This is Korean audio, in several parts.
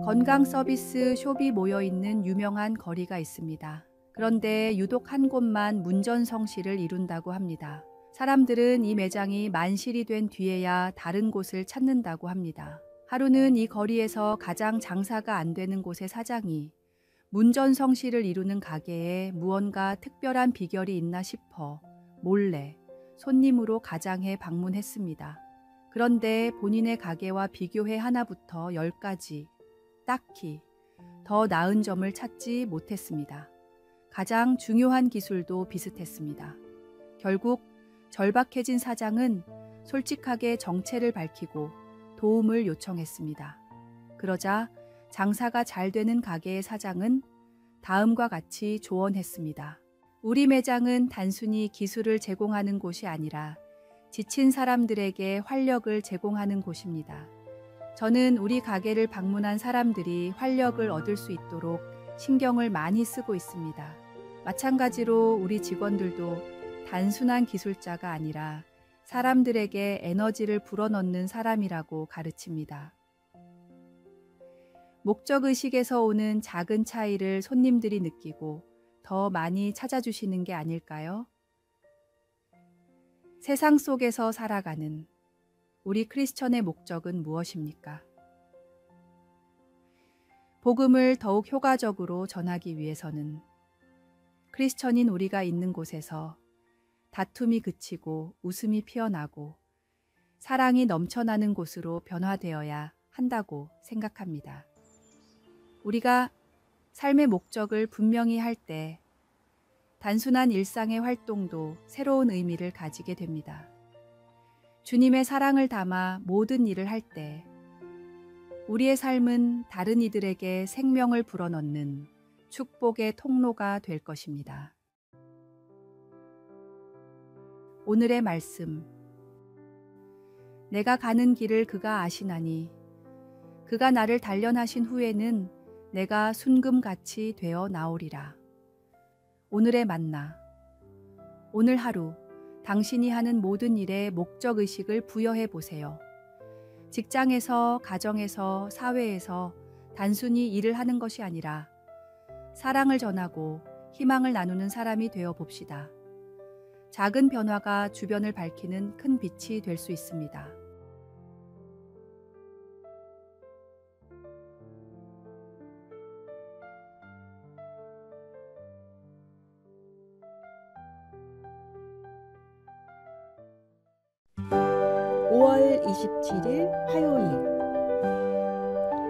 건강 서비스 숍이 모여있는 유명한 거리가 있습니다. 그런데 유독 한 곳만 문전성시를 이룬다고 합니다. 사람들은 이 매장이 만실이 된 뒤에야 다른 곳을 찾는다고 합니다. 하루는 이 거리에서 가장 장사가 안 되는 곳의 사장이 문전성시를 이루는 가게에 무언가 특별한 비결이 있나 싶어 몰래 손님으로 가장해 방문했습니다. 그런데 본인의 가게와 비교해 하나부터 10까지 딱히 더 나은 점을 찾지 못했습니다. 가장 중요한 기술도 비슷했습니다. 결국 절박해진 사장은 솔직하게 정체를 밝히고 도움을 요청했습니다. 그러자 장사가 잘 되는 가게의 사장은 다음과 같이 조언했습니다. 우리 매장은 단순히 기술을 제공하는 곳이 아니라 지친 사람들에게 활력을 제공하는 곳입니다. 저는 우리 가게를 방문한 사람들이 활력을 얻을 수 있도록 신경을 많이 쓰고 있습니다. 마찬가지로 우리 직원들도 단순한 기술자가 아니라 사람들에게 에너지를 불어넣는 사람이라고 가르칩니다. 목적의식에서 오는 작은 차이를 손님들이 느끼고 더 많이 찾아주시는 게 아닐까요? 세상 속에서 살아가는 우리 크리스천의 목적은 무엇입니까? 복음을 더욱 효과적으로 전하기 위해서는 크리스천인 우리가 있는 곳에서 다툼이 그치고 웃음이 피어나고 사랑이 넘쳐나는 곳으로 변화되어야 한다고 생각합니다. 우리가 삶의 목적을 분명히 할 때 단순한 일상의 활동도 새로운 의미를 가지게 됩니다. 주님의 사랑을 담아 모든 일을 할 때 우리의 삶은 다른 이들에게 생명을 불어넣는 축복의 통로가 될 것입니다. 오늘의 말씀. 내가 가는 길을 그가 아시나니 그가 나를 단련하신 후에는 내가 순금같이 되어 나오리라. 오늘의 만나. 오늘 하루 당신이 하는 모든 일에 목적의식을 부여해 보세요. 직장에서, 가정에서, 사회에서 단순히 일을 하는 것이 아니라 사랑을 전하고 희망을 나누는 사람이 되어 봅시다. 작은 변화가 주변을 밝히는 큰 빛이 될 수 있습니다. (5월 27일) 화요일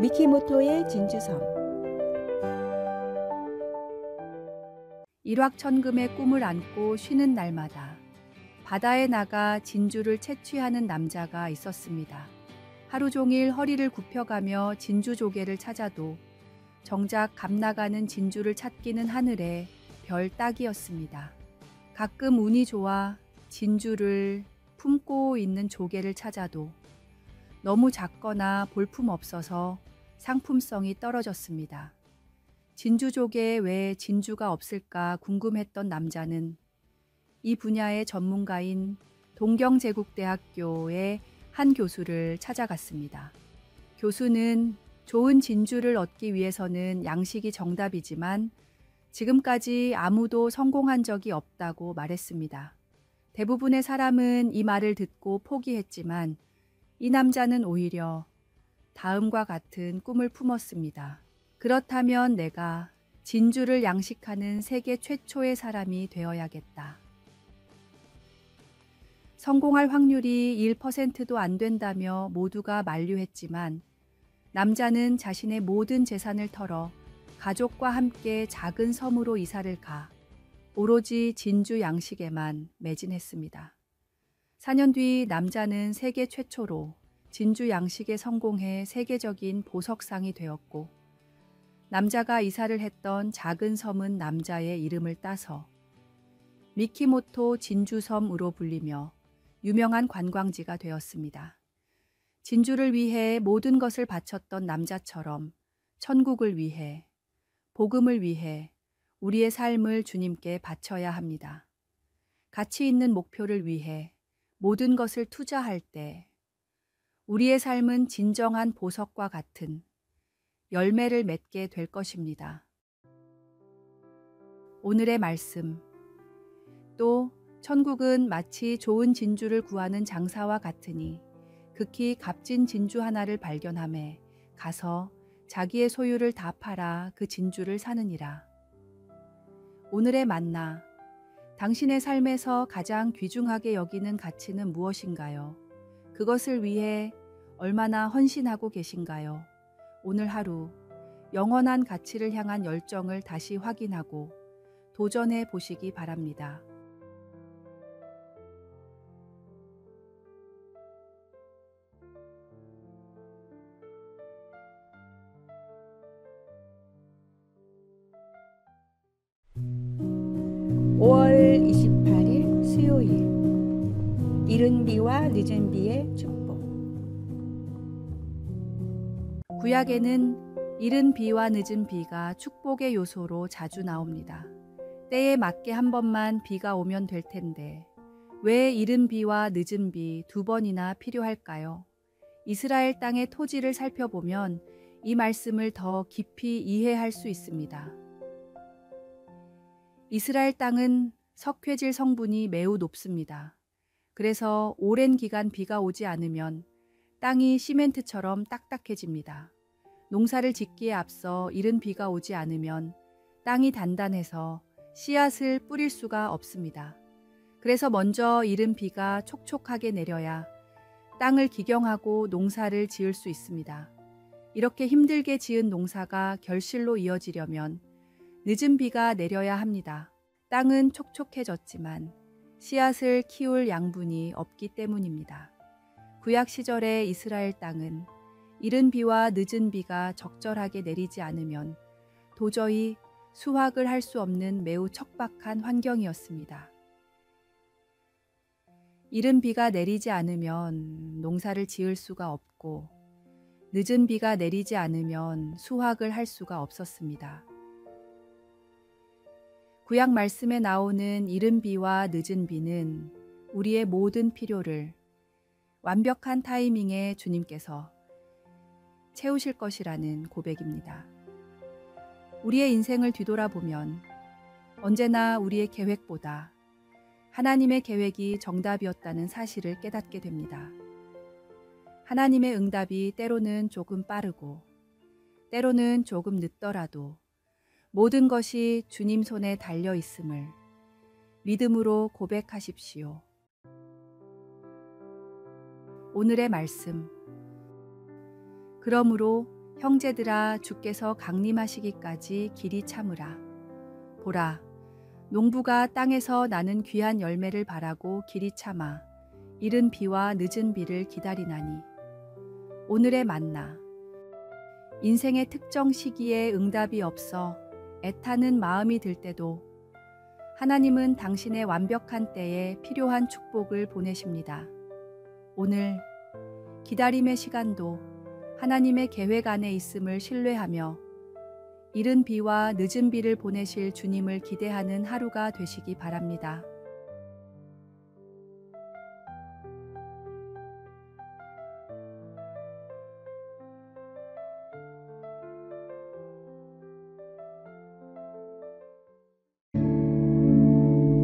미키모토의 진주섬. 일확천금의 꿈을 안고 쉬는 날마다 바다에 나가 진주를 채취하는 남자가 있었습니다. 하루 종일 허리를 굽혀가며 진주 조개를 찾아도 정작 값 나가는 진주를 찾기는 하늘의 별 따기였습니다. 가끔 운이 좋아 진주를 품고 있는 조개를 찾아도 너무 작거나 볼품 없어서 상품성이 떨어졌습니다. 진주 조개에 왜 진주가 없을까 궁금했던 남자는 이 분야의 전문가인 동경제국대학교의 한 교수를 찾아갔습니다. 교수는 좋은 진주를 얻기 위해서는 양식이 정답이지만 지금까지 아무도 성공한 적이 없다고 말했습니다. 대부분의 사람은 이 말을 듣고 포기했지만 이 남자는 오히려 다음과 같은 꿈을 품었습니다. 그렇다면 내가 진주를 양식하는 세계 최초의 사람이 되어야겠다. 성공할 확률이 1%도 안 된다며 모두가 만류했지만 남자는 자신의 모든 재산을 털어 가족과 함께 작은 섬으로 이사를 가 오로지 진주 양식에만 매진했습니다. 4년 뒤 남자는 세계 최초로 진주 양식에 성공해 세계적인 보석상이 되었고 남자가 이사를 했던 작은 섬은 남자의 이름을 따서 미키모토 진주섬으로 불리며 유명한 관광지가 되었습니다. 진주를 위해 모든 것을 바쳤던 남자처럼 천국을 위해, 복음을 위해 우리의 삶을 주님께 바쳐야 합니다. 가치 있는 목표를 위해 모든 것을 투자할 때 우리의 삶은 진정한 보석과 같은 열매를 맺게 될 것입니다. 오늘의 말씀. 또 천국은 마치 좋은 진주를 구하는 장사와 같으니 극히 값진 진주 하나를 발견하매 가서 자기의 소유를 다 팔아 그 진주를 사느니라. 오늘의 만나. 당신의 삶에서 가장 귀중하게 여기는 가치는 무엇인가요? 그것을 위해 얼마나 헌신하고 계신가요? 오늘 하루 영원한 가치를 향한 열정을 다시 확인하고 도전해 보시기 바랍니다. (5월 28일) 수요일. 이른 비와 늦은 비의 축복. 구약에는 이른 비와 늦은 비가 축복의 요소로 자주 나옵니다. 때에 맞게 한 번만 비가 오면 될 텐데 왜 이른 비와 늦은 비 두 번이나 필요할까요? 이스라엘 땅의 토지를 살펴보면 이 말씀을 더 깊이 이해할 수 있습니다. 이스라엘 땅은 석회질 성분이 매우 높습니다. 그래서 오랜 기간 비가 오지 않으면 땅이 시멘트처럼 딱딱해집니다. 농사를 짓기에 앞서 이른 비가 오지 않으면 땅이 단단해서 씨앗을 뿌릴 수가 없습니다. 그래서 먼저 이른 비가 촉촉하게 내려야 땅을 기경하고 농사를 지을 수 있습니다. 이렇게 힘들게 지은 농사가 결실로 이어지려면 늦은 비가 내려야 합니다. 땅은 촉촉해졌지만 씨앗을 키울 양분이 없기 때문입니다. 구약 시절의 이스라엘 땅은 이른 비와 늦은 비가 적절하게 내리지 않으면 도저히 수확을 할 수 없는 매우 척박한 환경이었습니다. 이른 비가 내리지 않으면 농사를 지을 수가 없고 늦은 비가 내리지 않으면 수확을 할 수가 없었습니다. 구약 말씀에 나오는 이른 비와 늦은 비는 우리의 모든 필요를 완벽한 타이밍에 주님께서 채우실 것이라는 고백입니다. 우리의 인생을 뒤돌아보면 언제나 우리의 계획보다 하나님의 계획이 정답이었다는 사실을 깨닫게 됩니다. 하나님의 응답이 때로는 조금 빠르고 때로는 조금 늦더라도 모든 것이 주님 손에 달려 있음을 믿음으로 고백하십시오. 오늘의 말씀. 그러므로 형제들아 주께서 강림하시기까지 길이 참으라. 보라, 농부가 땅에서 나는 귀한 열매를 바라고 길이 참아 이른 비와 늦은 비를 기다리나니. 오늘의 만나. 인생의 특정 시기에 응답이 없어 애타는 마음이 들 때도 하나님은 당신의 완벽한 때에 필요한 축복을 보내십니다. 오늘 기다림의 시간도 하나님의 계획 안에 있음을 신뢰하며 이른 비와 늦은 비를 보내실 주님을 기대하는 하루가 되시기 바랍니다.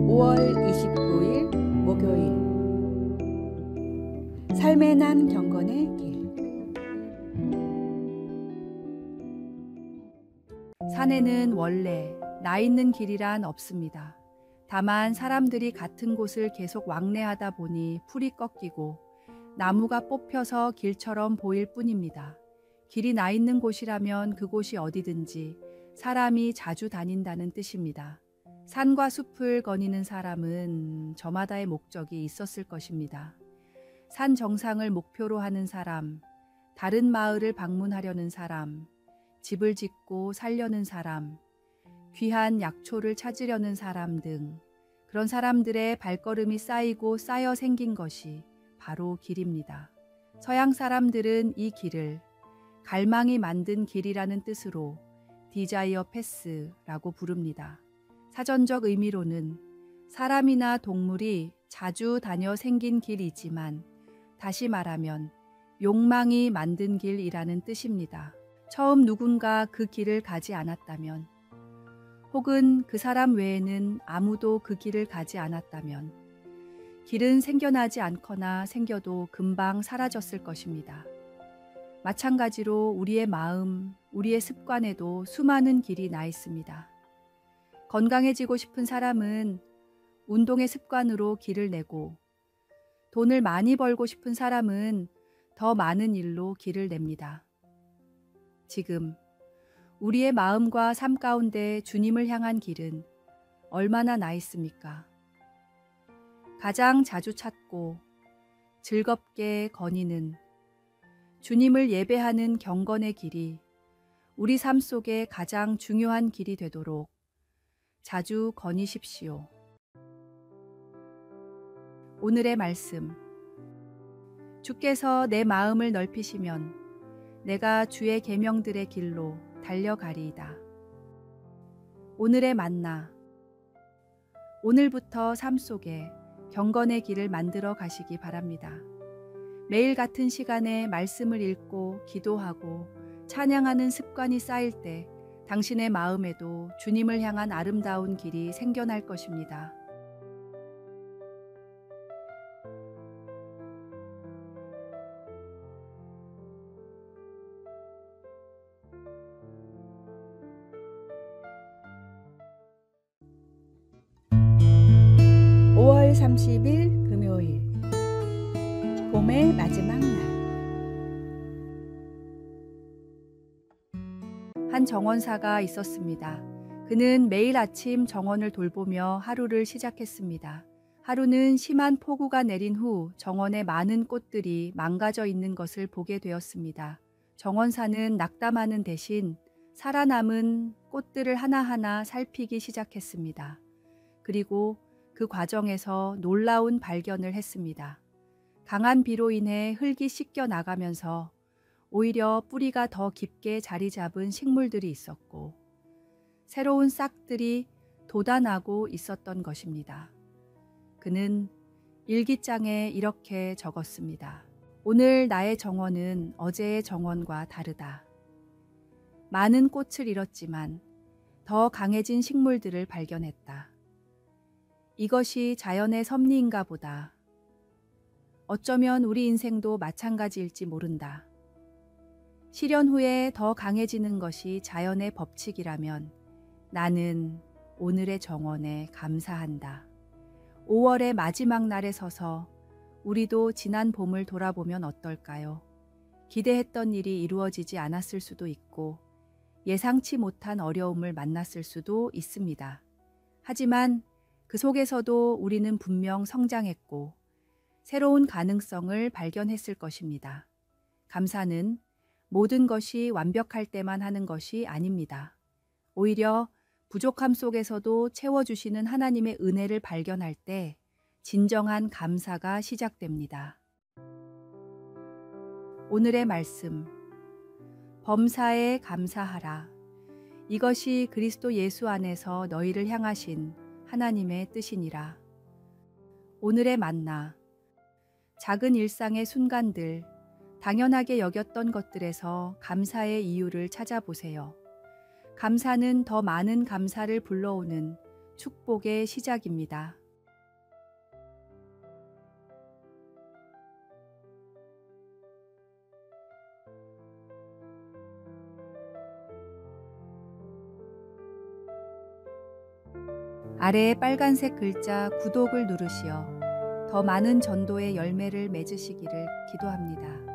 (5월 29일) 목요일. 삶의 난 경건의 길. 산에는 원래 나 있는 길이란 없습니다. 다만 사람들이 같은 곳을 계속 왕래하다 보니 풀이 꺾이고 나무가 뽑혀서 길처럼 보일 뿐입니다. 길이 나 있는 곳이라면 그곳이 어디든지 사람이 자주 다닌다는 뜻입니다. 산과 숲을 거니는 사람은 저마다의 목적이 있었을 것입니다. 산 정상을 목표로 하는 사람, 다른 마을을 방문하려는 사람, 집을 짓고 살려는 사람, 귀한 약초를 찾으려는 사람 등 그런 사람들의 발걸음이 쌓이고 쌓여 생긴 것이 바로 길입니다. 서양 사람들은 이 길을 갈망이 만든 길이라는 뜻으로 디자이어 패스라고 부릅니다. 사전적 의미로는 사람이나 동물이 자주 다녀 생긴 길이지만 다시 말하면 욕망이 만든 길이라는 뜻입니다. 처음 누군가 그 길을 가지 않았다면, 혹은 그 사람 외에는 아무도 그 길을 가지 않았다면, 길은 생겨나지 않거나 생겨도 금방 사라졌을 것입니다. 마찬가지로 우리의 마음, 우리의 습관에도 수많은 길이 나 있습니다. 건강해지고 싶은 사람은 운동의 습관으로 길을 내고, 돈을 많이 벌고 싶은 사람은 더 많은 일로 길을 냅니다. 지금 우리의 마음과 삶 가운데 주님을 향한 길은 얼마나 나 있습니까? 가장 자주 찾고 즐겁게 거니는 주님을 예배하는 경건의 길이 우리 삶 속에 가장 중요한 길이 되도록 자주 거니십시오. 오늘의 말씀. 주께서 내 마음을 넓히시면 내가 주의 계명들의 길로 달려가리이다. 오늘의 만나. 오늘부터 삶 속에 경건의 길을 만들어 가시기 바랍니다. 매일 같은 시간에 말씀을 읽고 기도하고 찬양하는 습관이 쌓일 때 당신의 마음에도 주님을 향한 아름다운 길이 생겨날 것입니다. (5월 30일) 금요일, 봄의 마지막 날. 한 정원사가 있었습니다. 그는 매일 아침 정원을 돌보며 하루를 시작했습니다. 하루는 심한 폭우가 내린 후 정원에 많은 꽃들이 망가져 있는 것을 보게 되었습니다. 정원사는 낙담하는 대신 살아남은 꽃들을 하나하나 살피기 시작했습니다. 그리고 그 과정에서 놀라운 발견을 했습니다. 강한 비로 인해 흙이 씻겨 나가면서 오히려 뿌리가 더 깊게 자리 잡은 식물들이 있었고, 새로운 싹들이 돋아나고 있었던 것입니다. 그는 일기장에 이렇게 적었습니다. 오늘 나의 정원은 어제의 정원과 다르다. 많은 꽃을 잃었지만 더 강해진 식물들을 발견했다. 이것이 자연의 섭리인가 보다. 어쩌면 우리 인생도 마찬가지일지 모른다. 시련 후에 더 강해지는 것이 자연의 법칙이라면 나는 오늘의 정원에 감사한다. 5월의 마지막 날에 서서 우리도 지난 봄을 돌아보면 어떨까요? 기대했던 일이 이루어지지 않았을 수도 있고 예상치 못한 어려움을 만났을 수도 있습니다. 하지만 그 속에서도 우리는 분명 성장했고 새로운 가능성을 발견했을 것입니다. 감사는 모든 것이 완벽할 때만 하는 것이 아닙니다. 오히려 부족함 속에서도 채워주시는 하나님의 은혜를 발견할 때 진정한 감사가 시작됩니다. 오늘의 말씀. 범사에 감사하라. 이것이 그리스도 예수 안에서 너희를 향하신 하나님의 뜻이니라. 오늘의 만나. 작은 일상의 순간들, 당연하게 여겼던 것들에서 감사의 이유를 찾아보세요. 감사는 더 많은 감사를 불러오는 축복의 시작입니다. 아래에 빨간색 글자 구독을 누르시어 더 많은 전도의 열매를 맺으시기를 기도합니다.